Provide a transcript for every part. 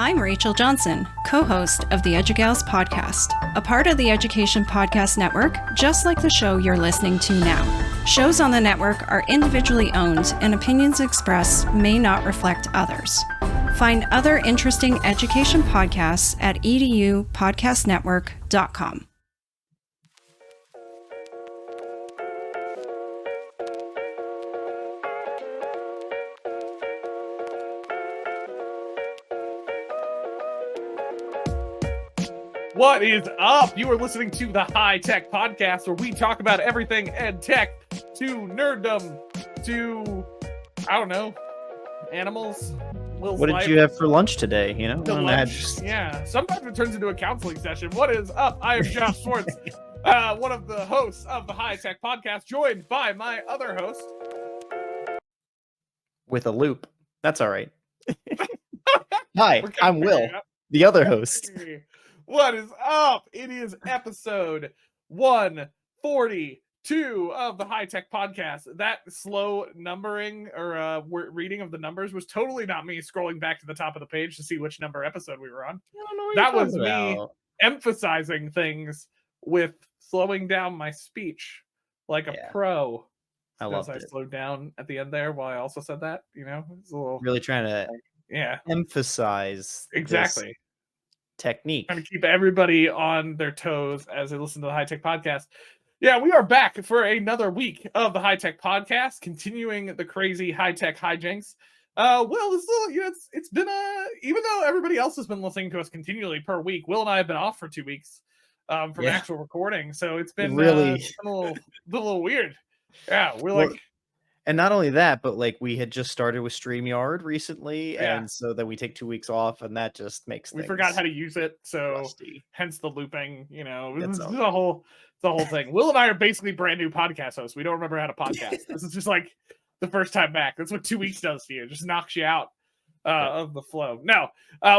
I'm Rachel Johnson, co-host of the EduGals podcast, a part of the Education Podcast Network, just like the show you're listening to now. Shows on the network are individually owned, and opinions expressed may not reflect others. Find other interesting education podcasts at edupodcastnetwork.com. What is up? You are listening to the High Tech Podcast, where we talk about everything EdTech to nerddom to, I don't know, animals. Will's what did you have for lunch today? You know, Yeah, sometimes it turns into a counseling session. What is up? I am Josh Schwartz, one of the hosts of the High Tech Podcast, joined by my other host. With a loop. That's all right. Hi, I'm Will, the other host. What is up? It is episode 142 of the High Tech Podcast. That slow numbering or reading of the numbers was totally not me scrolling back to the top of the page to see which number episode we were on. That was me emphasizing things with slowing down my speech like a pro. I loved it. I slowed down at the end there while I also said that, you know, it's a little really trying to emphasize exactly. Technique. Trying to keep everybody on their toes as they listen to the High Tech Podcast. Yeah, we are back for another week of the High Tech Podcast, continuing the crazy high tech hijinks. It's been even though everybody else has been listening to us continually per week, Will and I have been off for 2 weeks from actual recording, so it's been really a little weird. Yeah, and not only that, but like we had just started with StreamYard recently, and so then we take 2 weeks off, and that just makes we forgot how to use it, so rusty. Hence the looping. You know, it's the whole thing. Will and I are basically brand new podcast hosts. We don't remember how to podcast. This is just like the first time back. That's what 2 weeks does to you. It just knocks you out of the flow. No,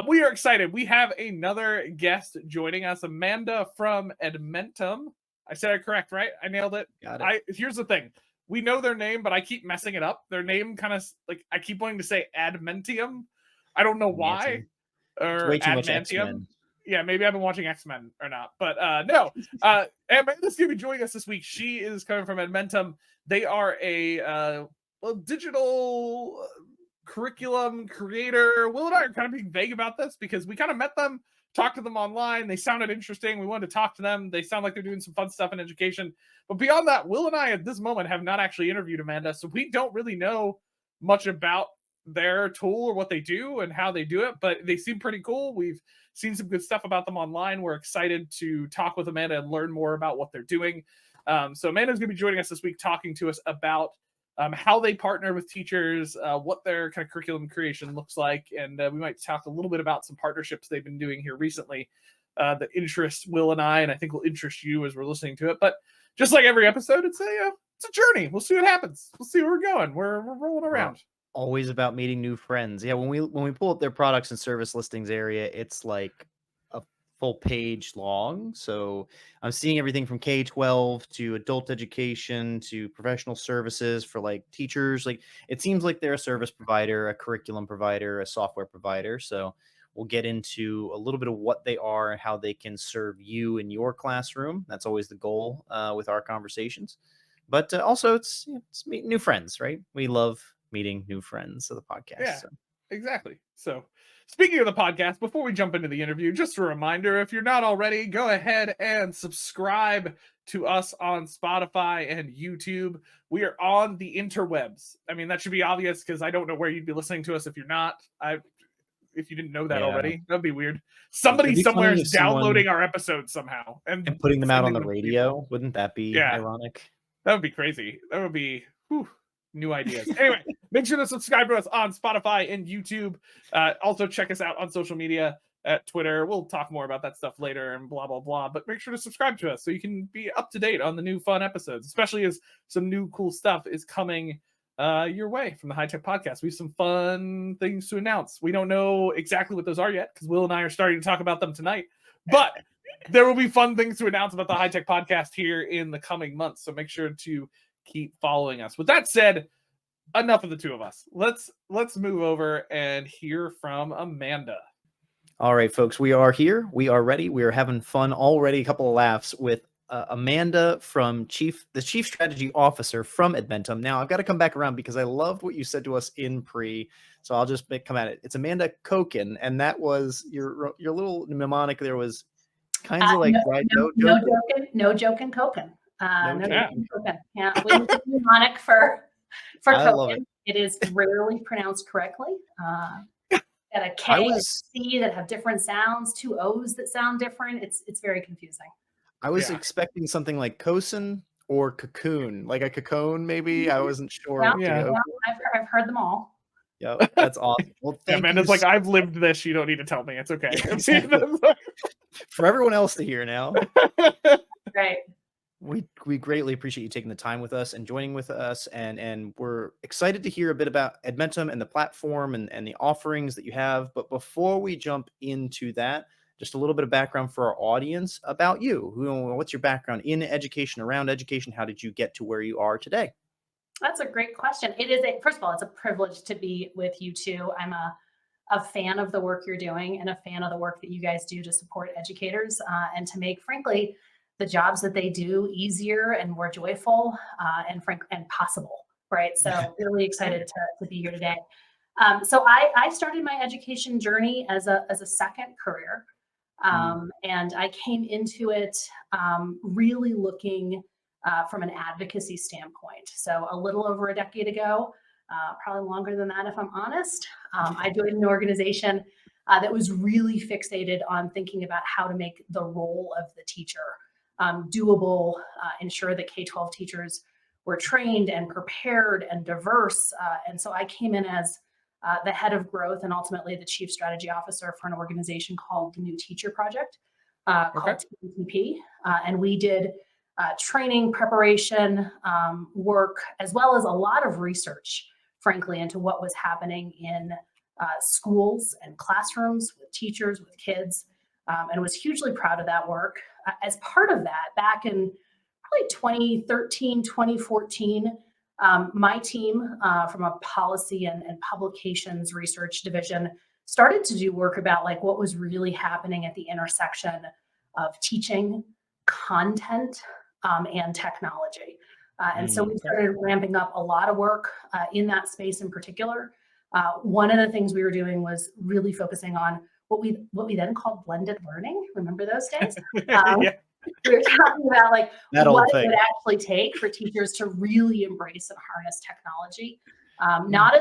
we are excited. We have another guest joining us, Amanda from Edmentum. I said it correct, right? I nailed it. Got it. Here's the thing. We know their name, but I keep messing it up. Their name kind of like I keep wanting to say Edmentum. I don't know why. Or way too much X-Men. Yeah, maybe I've been watching X-Men or not. But no. Amanda's going to be joining us this week. She is coming from Edmentum. They are a digital curriculum creator. Will and I are kind of being vague about this because we kind of met them, talked to them online. They sounded interesting. We wanted to talk to them. They sound like they're doing some fun stuff in education. But beyond that, Will and I at this moment have not actually interviewed Amanda, so we don't really know much about their tool or what they do and how they do it, but they seem pretty cool. We've seen some good stuff about them online. We're excited to talk with Amanda and learn more about what they're doing. So Amanda's going to be joining us this week talking to us about how they partner with teachers, what their kind of curriculum creation looks like, and we might talk a little bit about some partnerships they've been doing here recently that interest Will and I think will interest you as we're listening to it. But just like every episode, it's a journey. We'll see what happens. We'll see where we're going. We're rolling around. Always about meeting new friends. Yeah, when we pull up their products and service listings area, it's like a full page long. So I'm seeing everything from K-12 to adult education to professional services for like teachers. Like it seems like they're a service provider, a curriculum provider, a software provider. So we'll get into a little bit of what they are and how they can serve you in your classroom. That's always the goal with our conversations. But also it's meeting new friends, right? We love meeting new friends of the podcast. Yeah, exactly. So speaking of the podcast, before we jump into the interview, just a reminder, if you're not already, go ahead and subscribe to us on Spotify and YouTube. We are on the interwebs. I mean, that should be obvious because I don't know where you'd be listening to us if you're not. If you didn't know that already, that'd be weird. Somebody somewhere is downloading our episodes somehow and putting them out on the radio. Wouldn't that be ironic? That would be crazy. That would be new ideas. Anyway, make sure to subscribe to us on Spotify and YouTube. Also check us out on social media at Twitter. We'll talk more about that stuff later and blah, blah, blah. But make sure to subscribe to us so you can be up to date on the new fun episodes, especially as some new cool stuff is coming your way from the High Tech Podcast. We have some fun things to announce. We don't know exactly what those are yet because Will and I are starting to talk about them tonight. But there will be fun things to announce about the High Tech Podcast here in the coming months. So make sure to keep following us. With that said, enough of the two of us. Let's move over and hear from Amanda. All right, folks, we are here. We are ready. We are having fun already. A couple of laughs with Amanda from the Chief Strategy Officer from Edmentum. Now, I've got to come back around because I loved what you said to us in pre, so I'll just come at it. It's Amanda Kocon, and that was your little mnemonic there was kind of like no joking Kocon. No joking Kocon. Yeah, we use a mnemonic for I love Kocon. It is rarely pronounced correctly. Got a K and a C that have different sounds, two O's that sound different. It's very confusing. I was expecting something like cosin or cocoon, like a cocoon maybe. I wasn't sure. I've heard them all. Yep, that's awesome. Well, thank you. Amanda's like, I've lived this. You don't need to tell me. It's okay. For everyone else to hear now. Right. We greatly appreciate you taking the time with us and joining with us, and we're excited to hear a bit about Edmentum and the platform and the offerings that you have. But before we jump into that, just a little bit of background for our audience about you. What's your background in education, around education? How did you get to where you are today? That's a great question. First of all, it's a privilege to be with you two. I'm a fan of the work you're doing and a fan of the work that you guys do to support educators and to make, frankly, the jobs that they do easier and more joyful and possible, right? So really excited to be here today. So I started my education journey as a second career. And I came into it really looking from an advocacy standpoint. So a little over a decade ago, probably longer than that if I'm honest, I joined an organization that was really fixated on thinking about how to make the role of the teacher doable, ensure that K-12 teachers were trained and prepared and diverse. And so I came in as the head of growth and ultimately the chief strategy officer for an organization called the New Teacher Project, called TNTP. And we did training, preparation, work, as well as a lot of research, frankly, into what was happening in schools and classrooms with teachers, with kids, and was hugely proud of that work. As part of that, back in probably 2013, 2014, my team from a policy and publications research division started to do work about like what was really happening at the intersection of teaching, content, and technology. And so we started ramping up a lot of work in that space in particular. One of the things we were doing was really focusing on what we then called blended learning. Remember those days? We were talking about like what it would actually take for teachers to really embrace and harness technology, not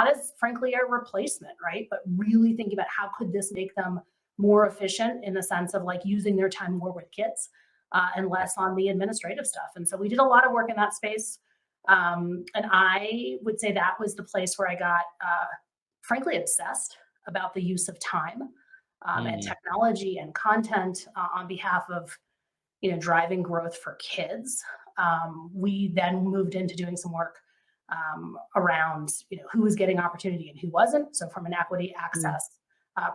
as frankly a replacement, right? But really thinking about how could this make them more efficient in the sense of like using their time more with kids and less on the administrative stuff. And so we did a lot of work in that space. And I would say that was the place where I got frankly obsessed about the use of time and technology and content on behalf of driving growth for kids. We then moved into doing some work around who was getting opportunity and who wasn't. So from an equity access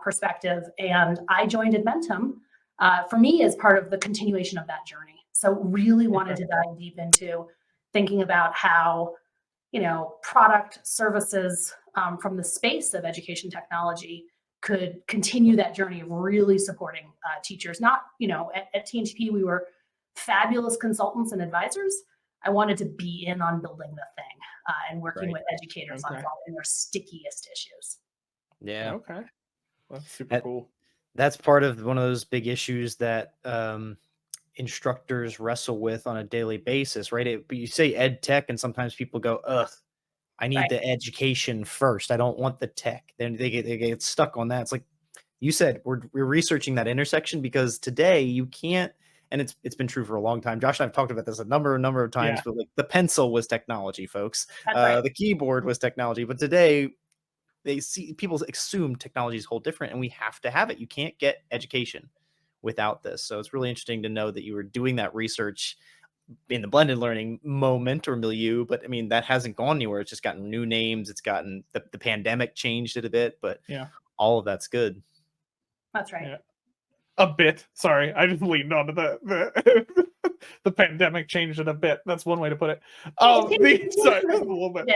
perspective, and I joined Edmentum for me as part of the continuation of that journey. So really wanted to dive deep into thinking about how product services from the space of education technology could continue that journey of really supporting teachers. Not, at TNTP, we were fabulous consultants and advisors. I wanted to be in on building the thing and working with educators on solving their stickiest issues. Yeah. Okay. That's super cool. That's part of one of those big issues that instructors wrestle with on a daily basis, right? But you say ed tech, and sometimes people go, ugh, I need the education first. I don't want the tech. Then they get stuck on that. It's like you said, we're researching that intersection because today you can't, and it's been true for a long time. Josh and I've talked about this a number of times, but like the pencil was technology, folks. The keyboard was technology, but today people assume technology is whole different, and we have to have it. You can't get education without this. So it's really interesting to know that you were doing that research in the blended learning moment or milieu, but I mean, that hasn't gone anywhere. It's just gotten new names. It's gotten the pandemic changed it a bit, but all of that's good. That's right. Yeah. A bit. Sorry, I just leaned onto the pandemic changed it a bit. That's one way to put it. Sorry, just a little bit.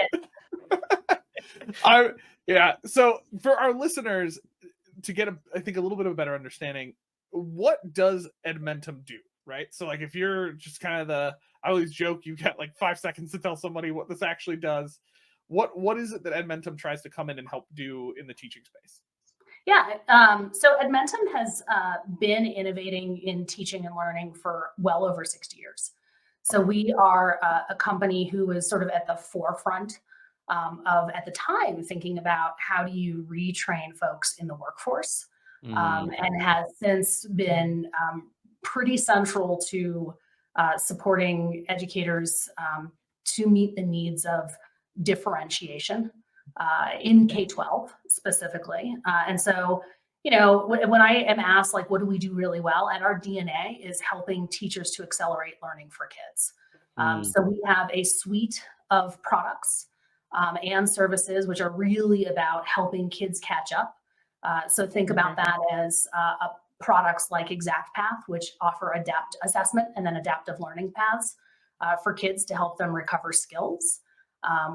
So for our listeners, to get I think a little bit of a better understanding, what does Edmentum do, right? So like if you're just kind of I always joke, you've got like 5 seconds to tell somebody what this actually does. What is it that Edmentum tries to come in and help do in the teaching space? Yeah, so Edmentum has been innovating in teaching and learning for well over 60 years. So we are a company who was sort of at the forefront of, at the time, thinking about how do you retrain folks in the workforce, and has since been pretty central to supporting educators to meet the needs of differentiation in K-12 specifically. And so, when I am asked, like, what do we do really well, at our DNA is helping teachers to accelerate learning for kids. So we have a suite of products and services which are really about helping kids catch up. So think about that as products like ExactPath, which offer adapt assessment and then adaptive learning paths for kids to help them recover skills.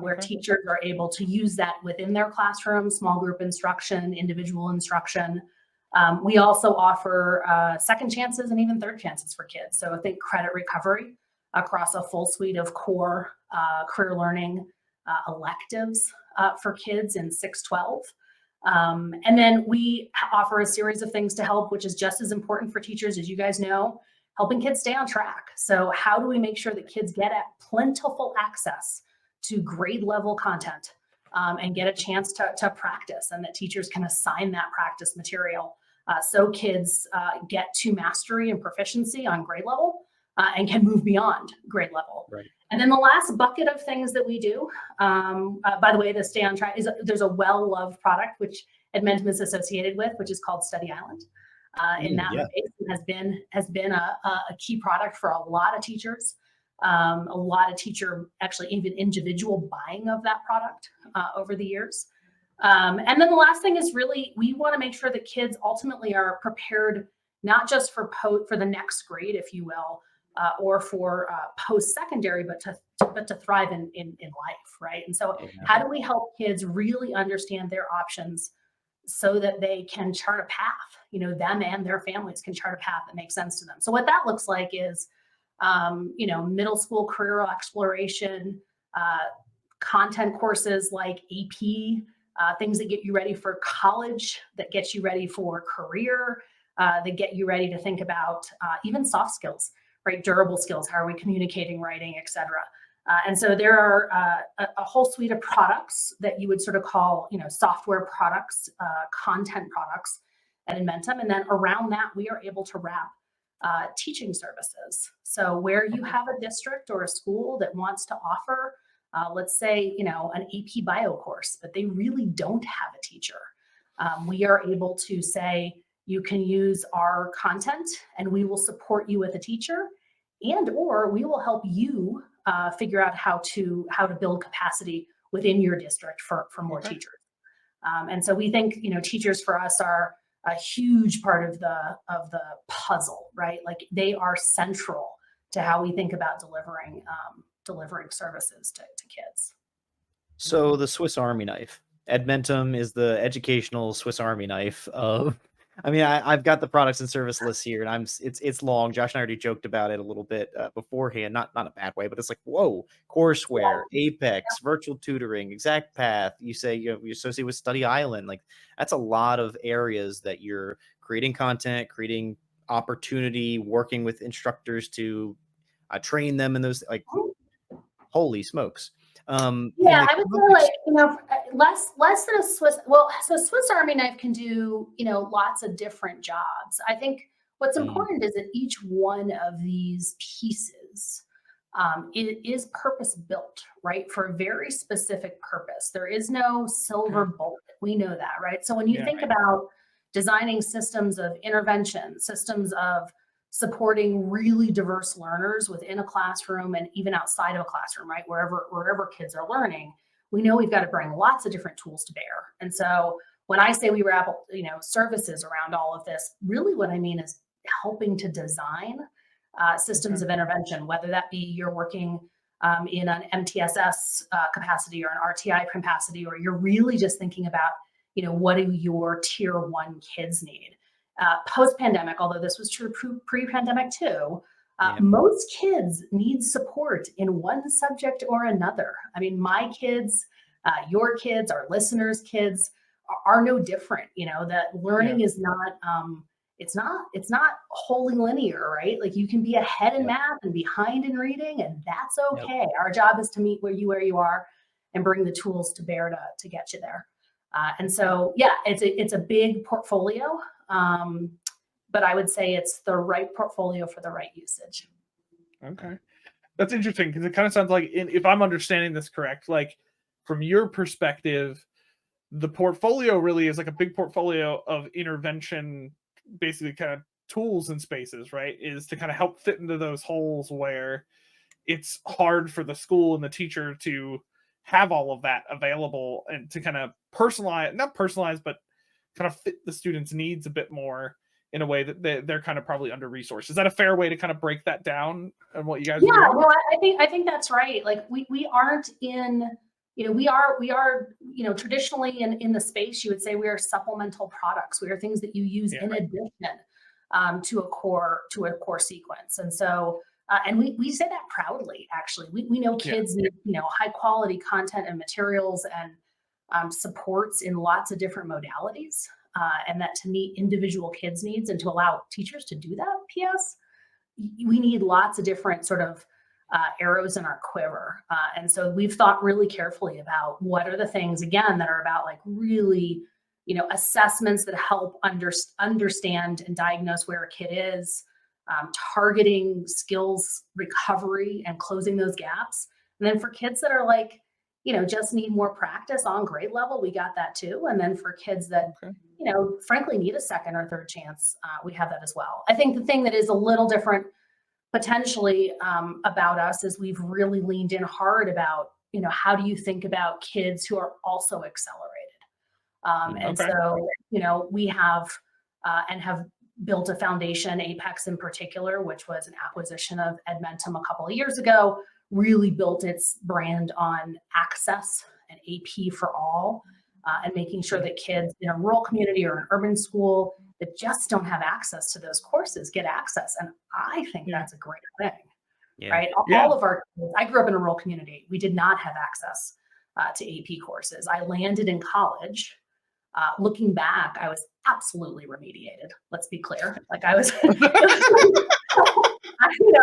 Where teachers are able to use that within their classroom, small group instruction, individual instruction. We also offer second chances and even third chances for kids. So I think credit recovery across a full suite of core career learning electives for kids in 6-12. And then we offer a series of things to help, which is just as important for teachers, as you guys know, helping kids stay on track. So how do we make sure that kids get plentiful access to grade level content and get a chance to practice, and that teachers can assign that practice material so kids get to mastery and proficiency on grade level and can move beyond grade level. Right. And then the last bucket of things that we do, by the way, to stay on track, is there's a well-loved product which Edmentum is associated with, which is called Study Island. In that space, has been a key product for a lot of teachers. A lot of teacher, actually even individual buying of that product over the years. And then the last thing is really, we want to make sure that kids ultimately are prepared, not just for the next grade, if you will, or for post-secondary, but to thrive in life, right? And so how do we help kids really understand their options so that they can chart a path, them and their families can chart a path that makes sense to them. So what that looks like is middle school career exploration, content courses like AP, things that get you ready for college, that get you ready for career, that get you ready to think about even soft skills, right? Durable skills, how are we communicating, writing, et cetera. And so there are a whole suite of products that you would sort of call, software products, content products at Edmentum. And then around that, we are able to wrap teaching services. So where you have a district or a school that wants to offer, let's say, an AP bio course, but they really don't have a teacher. We are able to say, you can use our content and we will support you with a teacher, and or we will help you figure out how to build capacity within your district for more teachers. And so we think, teachers for us are a huge part of the puzzle, right? Like they are central to how we think about delivering services to kids. So the Swiss Army knife. Edmentum is the educational Swiss Army knife of. I've got the products and service list here, and it's long. Josh and I already joked about it a little bit beforehand, not in a bad way, but it's like, whoa, courseware, Apex, virtual tutoring, ExactPath. You say you associate with Study Island, like that's a lot of areas that you're creating content, creating opportunity, working with instructors to train them in those. Like, holy smokes. I would say less than a Swiss. Well, so Swiss Army knife can do, lots of different jobs. I think what's important is that each one of these pieces it is purpose built, right, for a very specific purpose. There is no silver bullet. We know that, right? So when you think about designing systems of intervention, systems of supporting really diverse learners within a classroom and even outside of a classroom, right? Wherever kids are learning, we know we've got to bring lots of different tools to bear. And so when I say we wrap, services around all of this, really what I mean is helping to design systems of intervention, whether that be you're working in an MTSS capacity or an RTI capacity, or you're really just thinking about what do your tier 1 kids need? Post-pandemic, although this was true pre-pandemic too, most kids need support in one subject or another. I mean, my kids, your kids, our listeners' kids are no different. That learning is not, it's not wholly linear, right? Like you can be ahead in math and behind in reading, and that's okay. Our job is to meet where you are and bring the tools to bear to get you there. And so, it's a big portfolio. But I would say it's the right portfolio for the right usage. Okay. That's interesting because it kind of sounds like, if I'm understanding this correct, like from your perspective, the portfolio really is like a big portfolio of intervention, basically kind of tools and spaces, right? Is to kind of help fit into those holes where it's hard for the school and the teacher to have all of that available and to kind of not personalize, but kind of fit the students' needs a bit more in a way that they're kind of probably under resourced. Is that a fair way to kind of break that down and what you guys are doing? Well, I think that's right. Like we aren't in, we are, traditionally in the space, you would say we are supplemental products. We are things that you use in addition to a core sequence. And so, and we say that proudly, actually. We know kids need, high quality content and materials and supports in lots of different modalities. And that to meet individual kids' needs and to allow teachers to do that, PS, we need lots of different sort of arrows in our quiver. And so we've thought really carefully about what are the things, again, that are about like really, assessments that help understand and diagnose where a kid is, targeting skills recovery and closing those gaps. And then for kids that are like, just need more practice on grade level, we got that too. And then for kids that, frankly need a second or third chance, we have that as well. I think the thing that is a little different potentially about us is we've really leaned in hard about, how do you think about kids who are also accelerated? And so, we have and have built a foundation, Apex in particular, which was an acquisition of Edmentum a couple of years ago, really built its brand on access and AP for all, and making sure that kids in a rural community or an urban school that just don't have access to those courses get access. And I think that's a great thing, right? All of our kids, I grew up in a rural community. We did not have access to AP courses. I landed in college. Looking back, I was absolutely remediated. Let's be clear. Like I was, I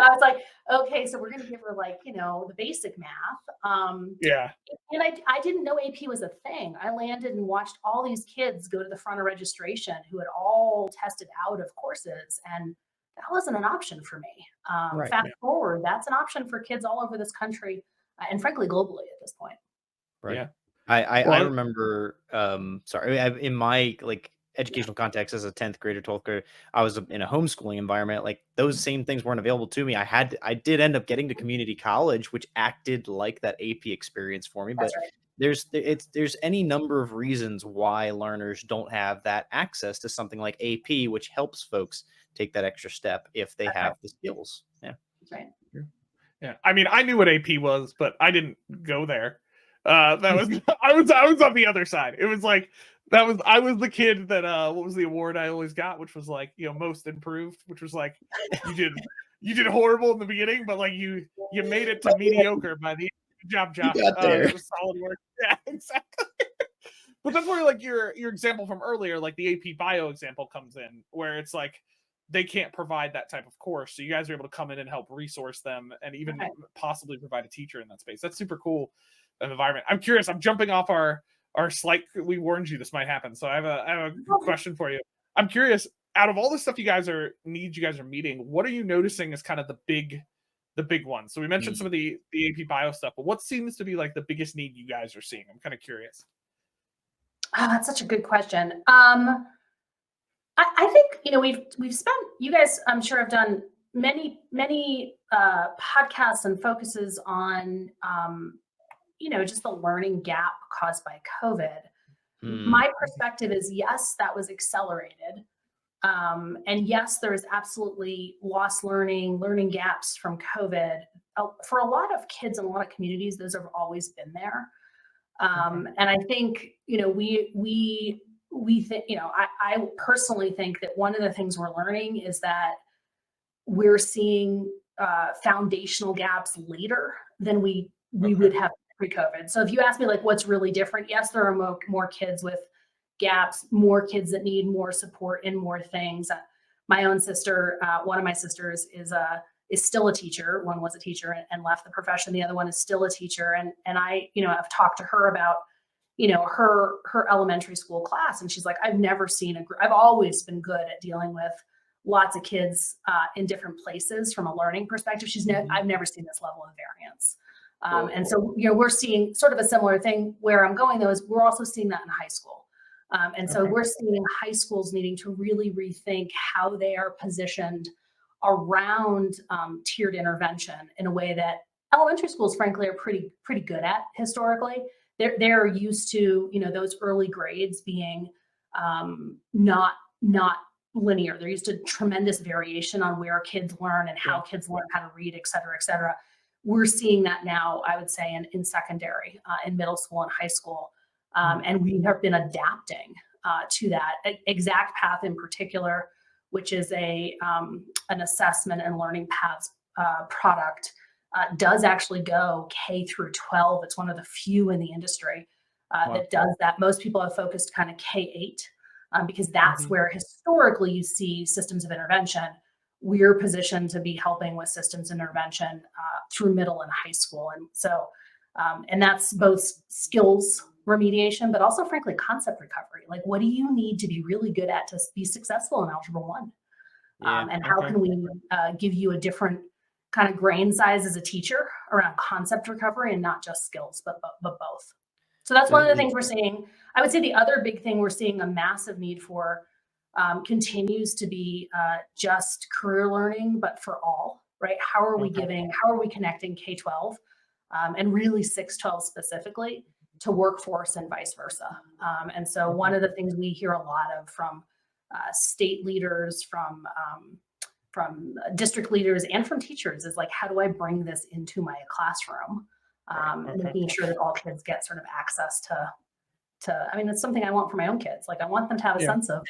was like, okay, so we're going to give her like, the basic math. And I didn't know AP was a thing. I landed and watched all these kids go to the front of registration who had all tested out of courses. And that wasn't an option for me. Fast forward, that's an option for kids all over this country and frankly, globally at this point. Right. Yeah. I remember, in my like educational context as a 10th grader, 12th grader, I was in a homeschooling environment. Like those same things weren't available to me. I did end up getting to community college, which acted like that AP experience for me. But there's any number of reasons why learners don't have that access to something like AP, which helps folks take that extra step if they have the skills. Yeah. That's right. Yeah. I mean, I knew what AP was, but I didn't go there. I was on the other side. It was like I was the kid that what was the award I always got, which was like, most improved, which was like you did horrible in the beginning, but like you made it to mediocre by the end. Good job, Josh. It was solid work. Yeah, exactly. But that's where like your example from earlier, like the AP Bio example comes in, where it's like they can't provide that type of course. So you guys are able to come in and help resource them and even possibly provide a teacher in that space. That's super cool environment. I'm curious. I'm jumping off our slight. We warned you this might happen. So I have a question for you. I'm curious. Out of all the stuff you guys are meeting, what are you noticing as kind of the big ones? So we mentioned some of the AP Bio stuff, but what seems to be like the biggest need you guys are seeing? I'm kind of curious. Oh, that's such a good question. I think we've spent, you guys I'm sure have done many podcasts and focuses on just the learning gap caused by COVID. My perspective is yes, that was accelerated. And yes, there is absolutely lost learning gaps from COVID. For a lot of kids in a lot of communities, those have always been there. And I think, we think, I personally think that one of the things we're learning is that we're seeing foundational gaps later than we would have pre-COVID. So if you ask me like what's really different, yes, there are more kids with gaps, more kids that need more support in more things. My own sister, one of my sisters is still a teacher. One was a teacher and left the profession. The other one is still a teacher. And I, I've talked to her about, her elementary school class. And she's like, I've never seen I've always been good at dealing with lots of kids in different places from a learning perspective. I've never seen this level of variance. And so, we're seeing sort of a similar thing. Where I'm going though is we're also seeing that in high school. And so we're seeing high schools needing to really rethink how they are positioned around tiered intervention in a way that elementary schools, frankly, are pretty good at historically. They're used to, those early grades being not linear. They're used to tremendous variation on where kids learn and how kids learn how to read, et cetera, et cetera. We're seeing that now, I would say, in secondary, in middle school and high school. And we have been adapting to that. Exact Path in particular, which is an assessment and learning paths product, does actually go K through 12. It's one of the few in the industry that does that. Most people have focused kind of K-8 because that's where historically you see systems of intervention. We're positioned to be helping with systems intervention through middle and high school. And so, and that's both skills remediation, but also frankly, concept recovery. Like, what do you need to be really good at to be successful in Algebra 1? And how can we give you a different kind of grain size as a teacher around concept recovery and not just skills, but both. So that's one of the things we're seeing. I would say the other big thing we're seeing a massive need for continues to be just career learning, but for all, right? How are we connecting K-12 and really 6-12 specifically to workforce and vice versa? And so one of the things we hear a lot of from state leaders, from district leaders, and from teachers is like, how do I bring this into my classroom? Making sure that all kids get sort of access to, I mean, it's something I want for my own kids. Like, I want them to have a sense of,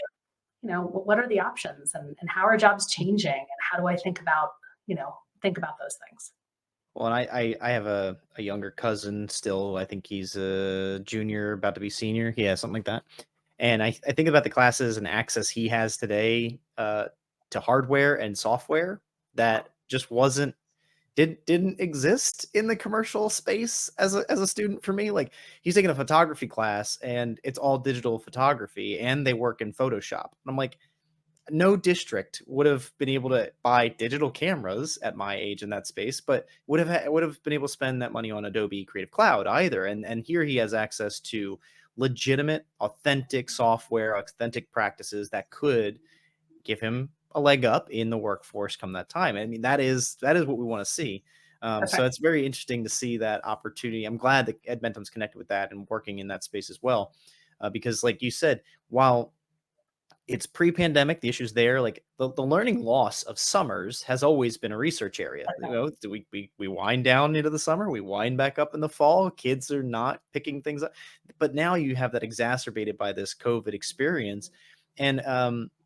what are the options and how are jobs changing and how do I think about those things. Well, and I have a younger cousin still. I think he's a junior, about to be senior. Yeah, something like that. And I think about the classes and access he has today to hardware and software that just didn't exist in the commercial space as a student for me. Like, he's taking a photography class and it's all digital photography and they work in Photoshop. And I'm like, no district would have been able to buy digital cameras at my age in that space, but would have been able to spend that money on Adobe Creative Cloud either. And here he has access to legitimate, authentic software, authentic practices that could give him a leg up in the workforce come that time. I mean, that is what we want to see. So it's very interesting to see that opportunity. I'm glad that Edmentum's connected with that and working in that space as well, because like you said, while it's pre-pandemic, the issues there, like the learning loss of summers has always been a research area. We wind down into the summer, we wind back up in the fall. Kids are not picking things up, but now you have that exacerbated by this COVID experience. And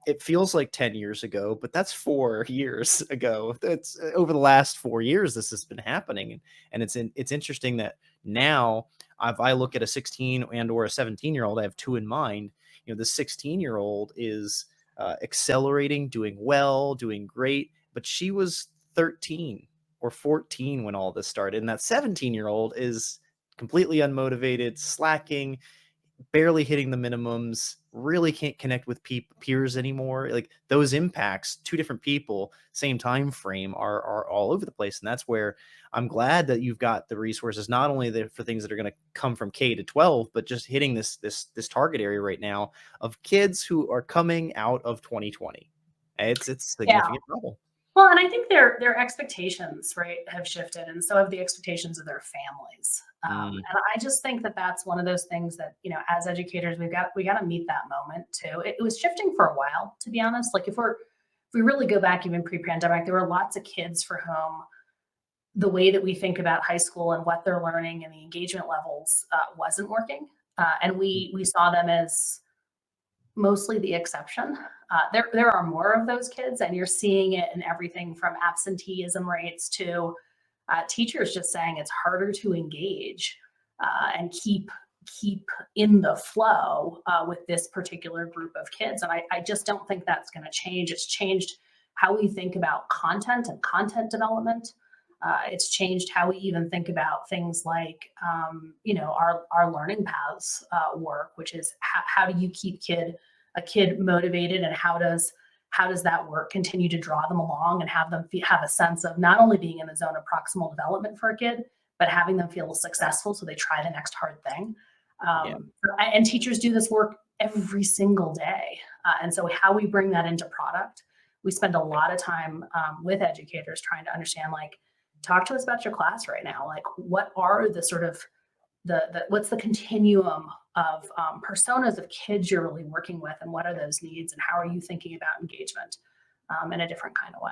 it feels like 10 years ago, but that's 4 years ago. That's over the last 4 years this has been happening. And it's interesting that now if I look at a 16 and or a 17-year-old, I have two in mind. The 16-year-old is accelerating, doing well, doing great, but she was 13 or 14 when all this started. And that 17-year-old is completely unmotivated, slacking, barely hitting the minimums, really can't connect with peers anymore. Like, those impacts, two different people, same time frame, are all over the place. And that's where I'm glad that you've got the resources, not only there for things that are going to come from K to 12, but just hitting this target area right now of kids who are coming out of 2020. It's significant trouble. Well, and I think their expectations, right, have shifted, and so have the expectations of their families. And I just think that that's one of those things that, as educators, we got to meet that moment too. It was shifting for a while, to be honest. Like, if we really go back even pre-pandemic, there were lots of kids for whom the way that we think about high school and what they're learning and the engagement levels wasn't working. And we saw them as mostly the exception. There are more of those kids, and you're seeing it in everything from absenteeism rates to teachers just saying it's harder to engage and keep in the flow with this particular group of kids. And I just don't think that's going to change. It's changed how we think about content and content development. It's changed how we even think about things like, our learning paths work, which is how do you keep a kid motivated, and how does that work continue to draw them along and have them have a sense of not only being in the zone of proximal development for a kid, but having them feel successful so they try the next hard thing. And teachers do this work every single day. And so how we bring that into product, we spend a lot of time with educators trying to understand, like, talk to us about your class right now. Like, what are the sort of what's the continuum of personas of kids you're really working with, and what are those needs, and how are you thinking about engagement in a different kind of way?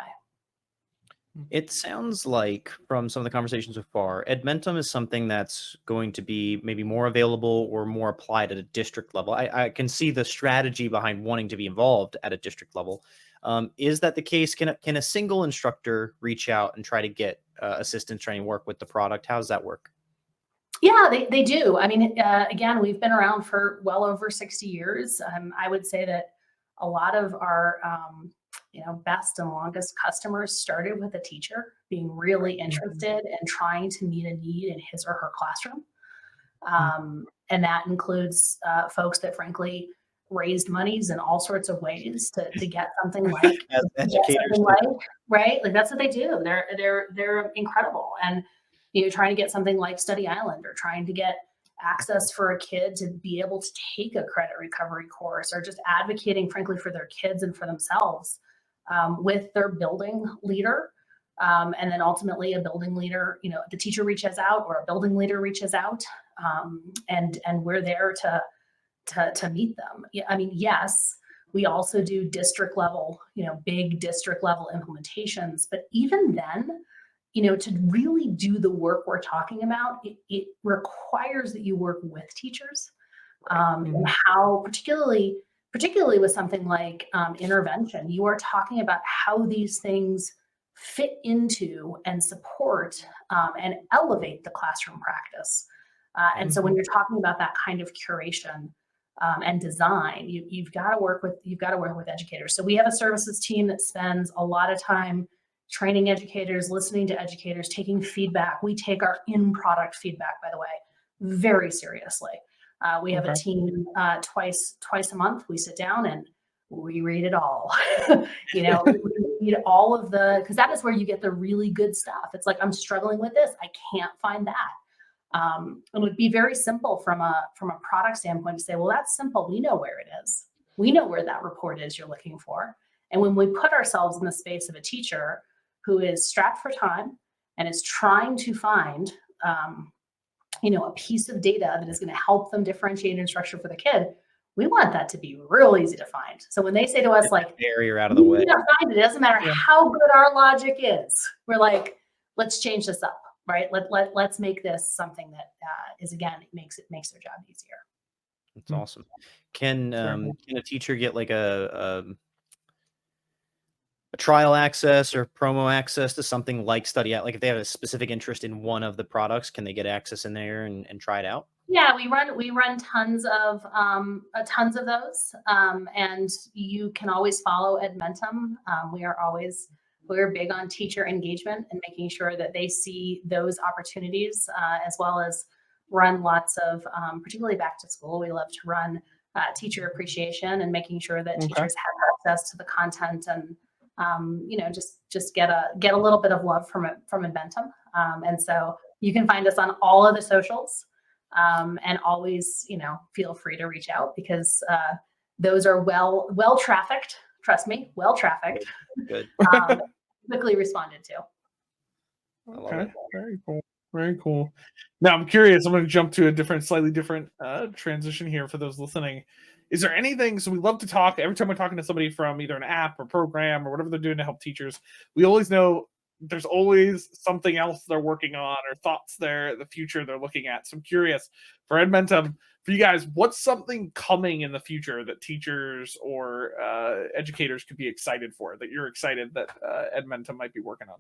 It sounds like from some of the conversations so far, Edmentum is something that's going to be maybe more available or more applied at a district level. I can see the strategy behind wanting to be involved at a district level. Is that the case? Can a single instructor reach out and try to get assistance trying to work with the product? How does that work? Yeah, they do. I mean, again, we've been around for well over 60 years. I would say that a lot of our best and longest customers started with a teacher being really interested in trying to meet a need in his or her classroom. And that includes folks that frankly raised monies in all sorts of ways to get something like, As educators, right? Like, that's what they do. They're incredible. And trying to get something like Study Island, or trying to get access for a kid to be able to take a credit recovery course, or just advocating frankly for their kids and for themselves with their building leader. And then ultimately a building leader, the teacher reaches out or a building leader reaches out, and we're there to meet them. I mean, yes, we also do district level, big district level implementations, but even then, to really do the work we're talking about, it requires that you work with teachers, and how particularly with something like intervention, you are talking about how these things fit into and support and elevate the classroom practice. And so when you're talking about that kind of curation and design, you've got to work with educators. So we have a services team that spends a lot of time training educators, listening to educators, taking feedback. We take our in-product feedback, by the way, very seriously. We have a team twice a month. We sit down and we read it all. We read all of because that is where you get the really good stuff. It's like, I'm struggling with this, I can't find that. And it would be very simple from a product standpoint to say, well, that's simple. We know where it is. We know where that report is you're looking for. And when we put ourselves in the space of a teacher who is strapped for time and is trying to find, a piece of data that is going to help them differentiate instruction for the kid, we want that to be real easy to find. So when they say to us, like, barrier out of the way, find it doesn't matter how good our logic is. We're like, let's change this up, right? Let's make this something that is, again, it makes their job easier. That's awesome. Can a teacher get like a trial access or promo access to something like Study Out? Like, if they have a specific interest in one of the products, can they get access in there and try it out? Yeah, we run tons of those, and you can always follow Edmentum. We're big on teacher engagement and making sure that they see those opportunities, as well as run lots of, particularly back to school. We love to run teacher appreciation and making sure that teachers have access to the content and just get a little bit of love from Edmentum. And so you can find us on all of the socials, and always, feel free to reach out, because those are well trafficked. Trust me, well trafficked. Good. Quickly responded to. Okay, very cool. Very cool. Now I'm curious. I'm going to jump to a slightly different transition here for those listening. Is there anything? So we love to talk every time we're talking to somebody from either an app or program or whatever they're doing to help teachers. We always know there's always something else they're working on or thoughts the future they're looking at. So I'm curious for Edmentum, for you guys, what's something coming in the future that teachers or educators could be excited for, that you're excited that Edmentum might be working on?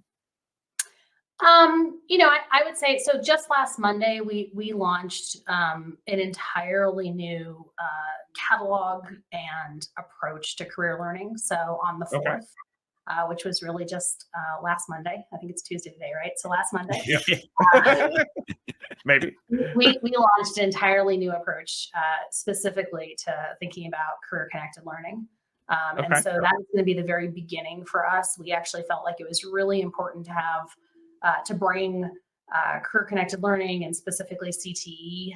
I would say, so just last Monday, we launched an entirely new catalog and approach to career learning. So on the 4th, which was really just last Monday. I think it's Tuesday today, right? So last Monday. Maybe. We launched an entirely new approach specifically to thinking about career-connected learning. And so that is going to be the very beginning for us. We actually felt like it was really important to have to bring career-connected learning and specifically CTE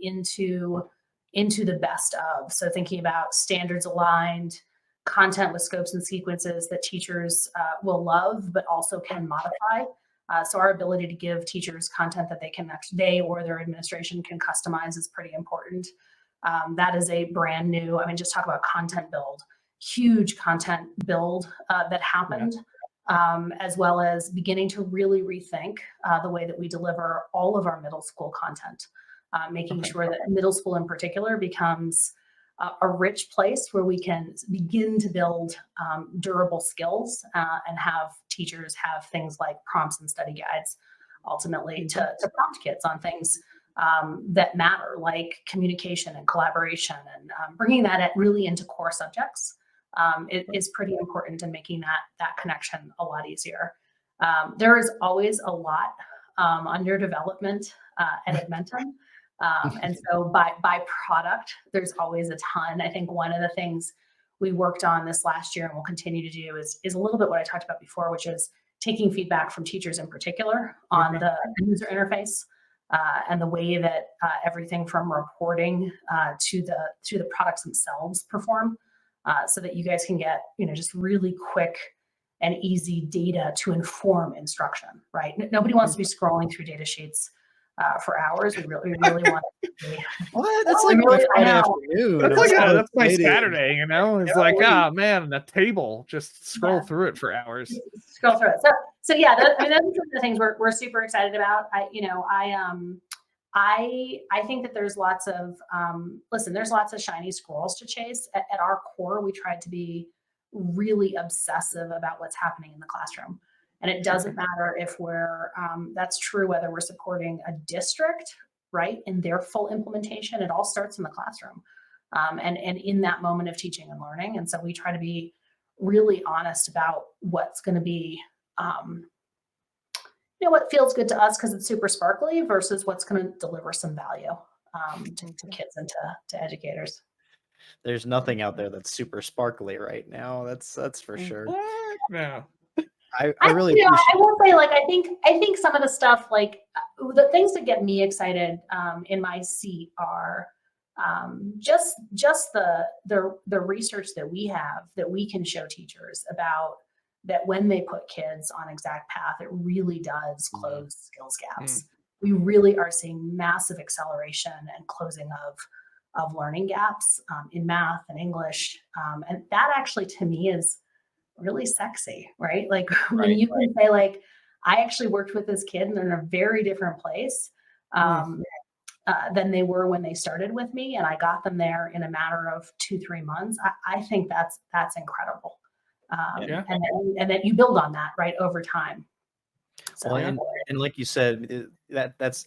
into the best of. So thinking about standards-aligned content with scopes and sequences that teachers will love, but also can modify. So our ability to give teachers content that they or their administration can customize is pretty important. That is a brand new, just talk about content build, huge content build that happened. As well as beginning to really rethink the way that we deliver all of our middle school content, making sure that middle school in particular becomes a rich place where we can begin to build durable skills and have teachers have things like prompts and study guides, ultimately to prompt kids on things that matter, like communication and collaboration, and bringing that really into core subjects. It is pretty important in making that connection a lot easier. There is always a lot under development at Edmentum. And so by product, there's always a ton. I think one of the things we worked on this last year and will continue to do is a little bit what I talked about before, which is taking feedback from teachers in particular on the user interface and the way that everything from reporting to the products themselves perform. So that you guys can get, just really quick and easy data to inform instruction, right? Nobody wants to be scrolling through data sheets for hours. We really want to be. What? That's like really Friday afternoon. That's my Saturday, It's like, man, the table, just scroll through it for hours. Scroll through it. So yeah, those are some of the things we're super excited about. I think that there's lots of, there's lots of shiny squirrels to chase. At our core, we tried to be really obsessive about what's happening in the classroom. And it doesn't matter if that's true, whether we're supporting a district, right, in their full implementation. It all starts in the classroom and in that moment of teaching and learning. And so we try to be really honest about what's going to be, what feels good to us because it's super sparkly versus what's going to deliver some value to kids and to educators. There's nothing out there that's super sparkly right now. That's for sure. No. I really I will say, I think some of the stuff, the things that get me excited in my seat are just the research that we have that we can show teachers about that when they put kids on exact path, it really does close skills gaps. We really are seeing massive acceleration and closing of learning gaps in math and English. And that actually, to me, is really sexy, right? When you can say, I actually worked with this kid and they're in a very different place than they were when they started with me. And I got them there in a matter of 2-3 months. I think that's incredible. And that you build on that, right, over time. So, and like you said,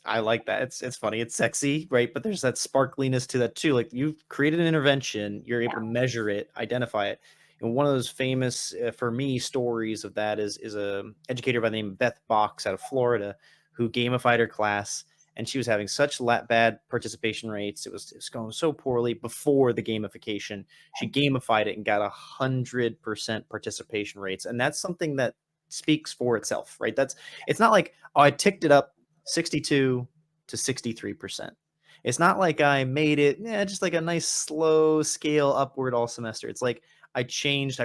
I like that. It's funny, it's sexy, right? But there's that sparkliness to that too. Like, you've created an intervention, you're able to measure it, identify it. And one of those famous, for me, stories of that is a educator by the name of Beth Box out of Florida, who gamified her class, and she was having such bad participation rates. It was going so poorly before the gamification. She gamified it and got 100% participation rates, and that's something that speaks for itself, right? It's not like, I ticked it up 62 to 63%. It's not like I made it just like a nice slow scale upward all semester. It's like I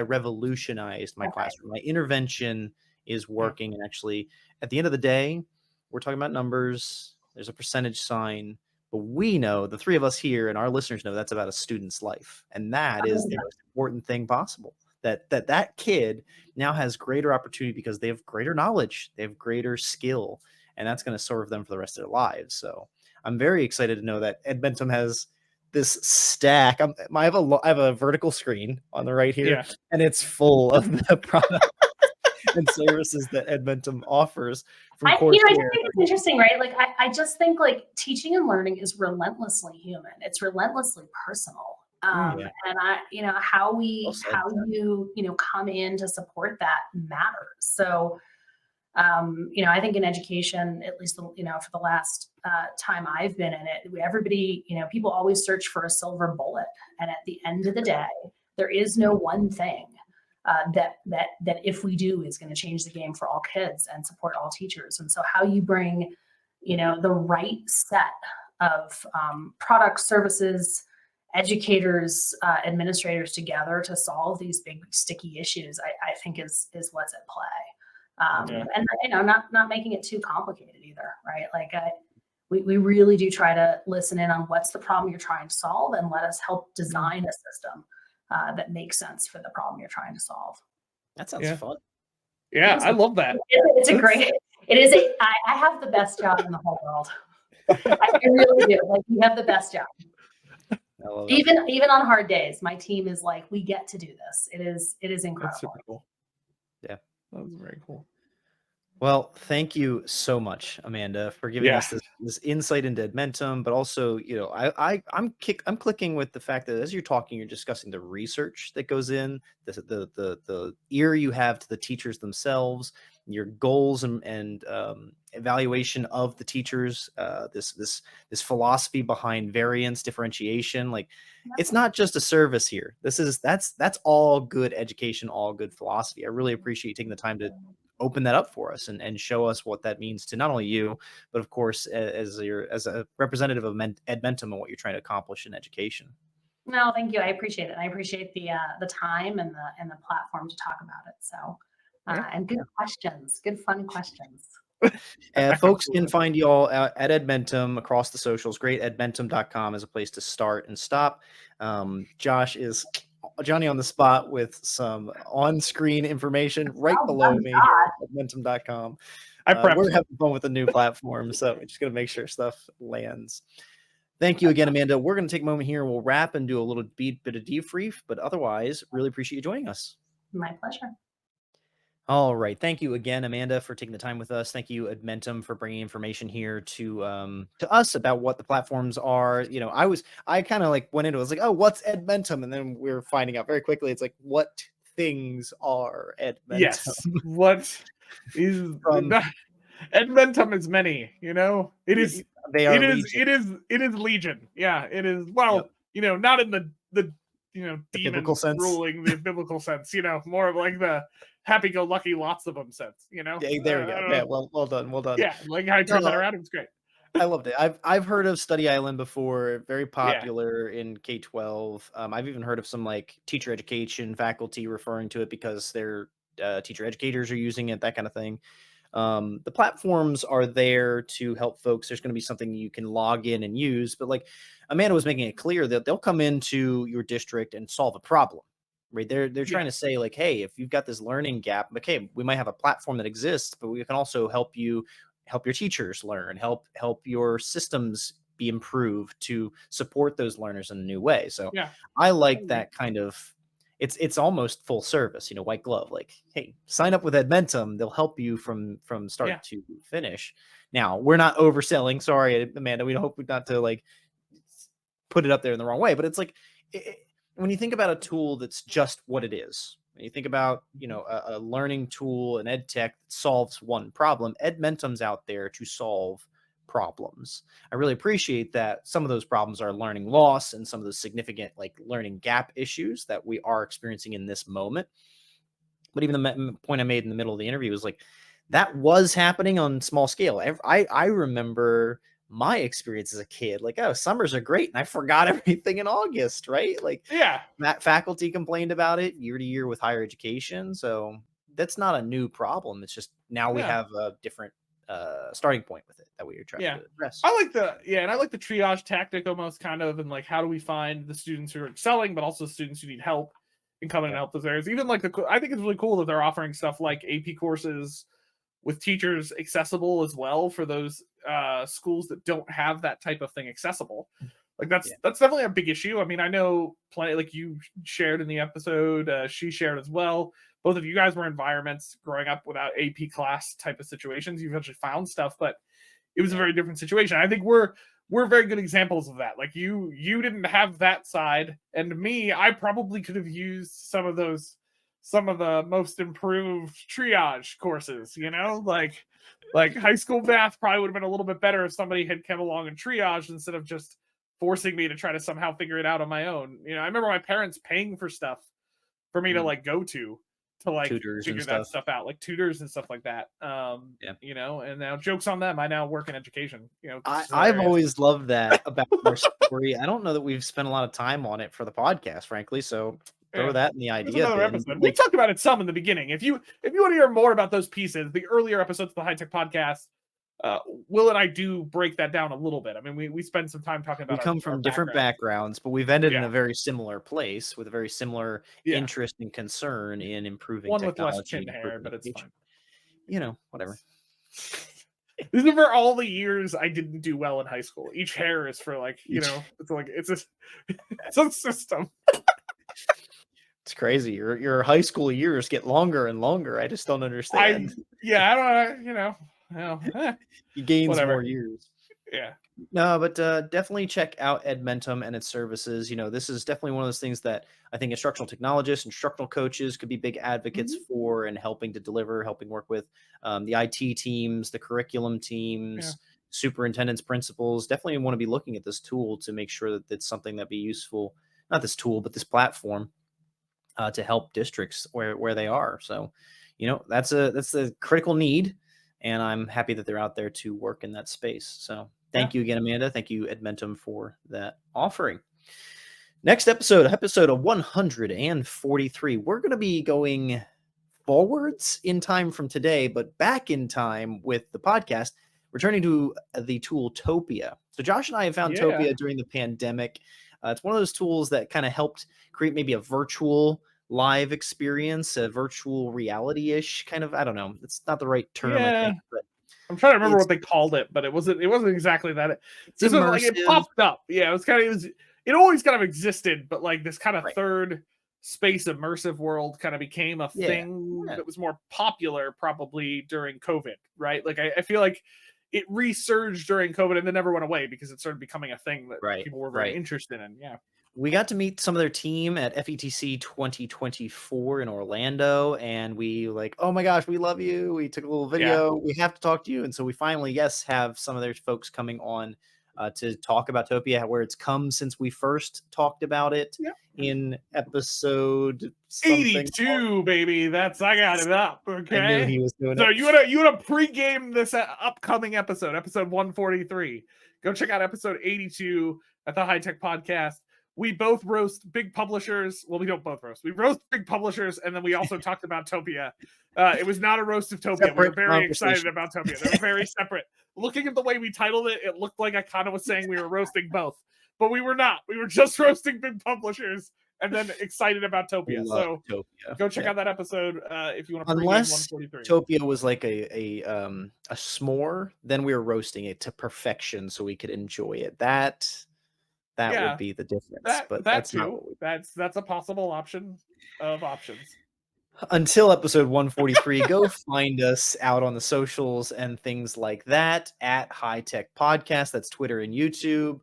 revolutionized my classroom. My intervention is working. And actually, at the end of the day, we're talking about numbers. There's a percentage sign, but we know, the three of us here and our listeners know, that's about a student's life. And that is the most important thing possible. that kid now has greater opportunity because they have greater knowledge, they have greater skill, and that's going to serve them for the rest of their lives. So I'm very excited to know that Edmentum has this stack. I have a vertical screen on the right here, Yeah. and it's full of the products and services that Edmentum offers from I just think Coursera. it's interesting, right? Like, I just think like teaching and learning is relentlessly human. It's relentlessly personal. Yeah. And how you come in to support that matters. So, I think in education, at least, for the last time I've been in it, everybody, people always search for a silver bullet. And at the end of the day, there is no one thing that if we do is going to change the game for all kids and support all teachers. And so how you bring, the right set of products, services, educators, administrators together to solve these big sticky issues, I think is what's at play. And not making it too complicated either, right? Like we really do try to listen in on what's the problem you're trying to solve, and let us help design a system that makes sense for the problem you're trying to solve. That sounds fun. Yeah, I love that. I have the best job in the whole world. I really do. Like, we have the best job. Even on hard days, my team is like, we get to do this. It is incredible. That's super cool. Yeah, that was very cool. Well, thank you so much, Amanda, for giving us this insight into Edmentum, but also, I'm clicking with the fact that as you're talking, you're discussing the research that goes in, the ear you have to the teachers themselves, your goals and evaluation of the teachers, this philosophy behind variance, differentiation. Like, it's not just a service here. That's all good education, all good philosophy. I really appreciate you taking the time to open that up for us and show us what that means to not only you, but of course as a representative of Edmentum and what you're trying to accomplish in education. No, thank you. I appreciate it. I appreciate the time and the platform to talk about it. So and good questions, good fun questions. Folks can find you all at Edmentum across the socials. Great. Edmentum.com is a place to start and stop. Josh is Johnny on the spot with some on-screen information right below me at Edmentum.com. We're having fun with the new platform, so we're just going to make sure stuff lands. Thank you again, Amanda. We're going to take a moment here. We'll wrap and do a little bit of debrief, but otherwise, really appreciate you joining us. My pleasure. All right. Thank you again, Amanda, for taking the time with us. Thank you, Edmentum, for bringing information here to us about what the platforms are. I kind of like went into it. I was like, oh, what's Edmentum? And then we're finding out very quickly. It's like, what things are Edmentum? Yes. What is Edmentum is many, it is. It is legion. Yeah, it is. Well, not in the demon sense. Ruling the biblical sense, more of like the happy-go-lucky, lots of them sense, Yeah, there we go. Yeah, well done. Yeah, like how I turned that around, it was great. I loved it. I've heard of Study Island before, very popular in K-12. I've even heard of some like teacher education faculty referring to it because their teacher educators are using it, that kind of thing. The platforms are there to help folks. There's going to be something you can log in and use, but like Amanda was making it clear that they'll come into your district and solve a problem, right? They're trying to say like, hey, if you've got this learning gap, okay, we might have a platform that exists, but we can also help your teachers learn, help your systems be improved to support those learners in a new way. So I like that kind of. It's almost full service, white glove. Like, hey, sign up with Edmentum; they'll help you from start to finish. Now, we're not overselling. Sorry, Amanda. We hope not to like put it up there in the wrong way. But it's like when you think about a tool that's just what it is. When you think about a learning tool, an EdTech that solves one problem, Edmentum's out there to solve problems. I really appreciate that some of those problems are learning loss and some of those significant like learning gap issues that we are experiencing in this moment. But even the point I made in the middle of the interview was like, that was happening on small scale. I remember my experience as a kid, like, oh, summers are great. And I forgot everything in August, right? Like, that faculty complained about it year to year with higher education. So that's not a new problem. It's just now we have a different starting point with it that we are trying to address. I like the triage tactic almost kind of, and like, how do we find the students who are excelling, but also students who need help, and come in and help those areas. Even like I think it's really cool that they're offering stuff like AP courses with teachers accessible as well for those schools that don't have that type of thing accessible. Like that's definitely a big issue. I mean, I know plenty, like you shared in the episode, she shared as well. Both of you guys were in environments growing up without AP class type of situations. You eventually found stuff, but it was a very different situation. I think we're very good examples of that. Like you didn't have that side, and me, I probably could have used some of the most improved triage courses, you know, like high school math probably would have been a little bit better if somebody had come along and triaged instead of just forcing me to try to somehow figure it out on my own. You know, I remember my parents paying for stuff for me to like go to like tutors figure that stuff out, like tutors and stuff like that. You know, and now joke's on them. I now work in education. You know, I've always loved that about our story. I don't know that we've spent a lot of time on it for the podcast, frankly. So throw that in the idea. Another episode. We talked about it some in the beginning. If you want to hear more about those pieces, the earlier episodes of the High Tech Podcast, Will and I do break that down a little bit. I mean, we spend some time talking about. We come from different backgrounds, but we've ended in a very similar place with a very similar interest and concern in improving one technology. With less chin hair, but it's fine. You know, whatever. This is for all the years I didn't do well in high school. Each hair is for like, you know, it's a system. It's crazy. Your high school years get longer and longer. I just don't understand. I don't, you know. Well, he gains more years. Yeah. No, but definitely check out Edmentum and its services. You know, this is definitely one of those things that I think instructional technologists, instructional coaches could be big advocates for, and helping to deliver, helping work with the IT teams, the curriculum teams, superintendents, principals. Definitely want to be looking at this tool to make sure that it's something that'd be useful. Not this tool, but this platform to help districts where they are. So, you know, that's a critical need. And I'm happy that they're out there to work in that space. So thank you again, Amanda. Thank you, Edmentum, for that offering. Next episode of 143. We're going to be going forwards in time from today, but back in time with the podcast, returning to the tool Topia. So Josh and I have found Topia during the pandemic. It's one of those tools that kind of helped create maybe a virtual live experience, a virtual reality-ish kind of, I don't know, it's not the right term, I think, but I'm trying to remember what they called it, but it wasn't exactly that. It popped up. Yeah, it always kind of existed, but like this kind of third space immersive world kind of became a thing that was more popular probably during COVID, right? Like I feel like it resurged during COVID and then never went away because it started becoming a thing that people were very interested in. Yeah. We got to meet some of their team at FETC 2024 in Orlando, and we like, oh my gosh, we love you. We took a little video. We have to talk to you. And so we finally, have some of their folks coming on to talk about Topia, where it's come since we first talked about it in episode 82, baby. I got it up. Okay. I knew he was doing it. So you want to pregame this upcoming episode 143. Go check out episode 82 at the High Tech Podcast. We both roast big publishers. Well, we don't both roast. We roast big publishers, and then we also talked about Topia. It was not a roast of Topia. We were very excited about Topia. They were very separate. Looking at the way we titled it, it looked like I kind of was saying we were roasting both. But we were not. We were just roasting big publishers and then excited about Topia. So go check out that episode if you want to pregame 143. Topia was like a s'more, then we were roasting it to perfection so we could enjoy it. That would be the difference. But that's not that's a possible option of options. Until episode 143, go find us out on the socials and things like that at High Tech Podcast. That's Twitter and YouTube.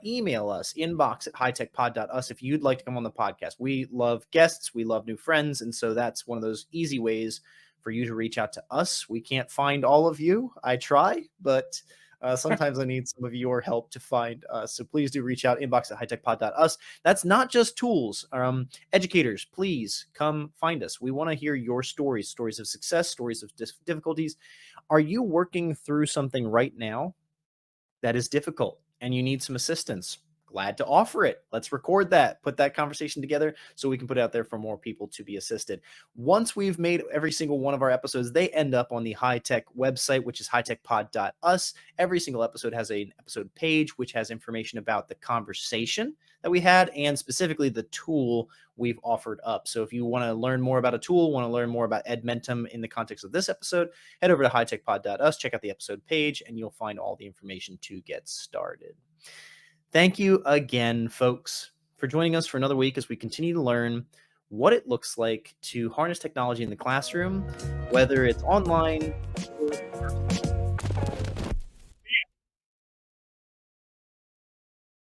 Email us, inbox at hightechpod.us if you'd like to come on the podcast. We love guests. We love new friends. And so that's one of those easy ways for you to reach out to us. We can't find all of you. I try, but sometimes I need some of your help to find us. So please do reach out, inbox at hightechpod.us. That's not just tools. Educators, please come find us. We want to hear your stories of success, stories of difficulties. Are you working through something right now that is difficult and you need some assistance? Glad to offer it. Let's record that, put that conversation together so we can put it out there for more people to be assisted. Once we've made every single one of our episodes, they end up on the High Tech website, which is hightechpod.us. Every single episode has an episode page, which has information about the conversation that we had, and specifically the tool we've offered up. So if you want to learn more about a tool, want to learn more about Edmentum in the context of this episode, head over to hightechpod.us, check out the episode page, and you'll find all the information to get started. Thank you again, folks, for joining us for another week as we continue to learn what it looks like to harness technology in the classroom, whether it's online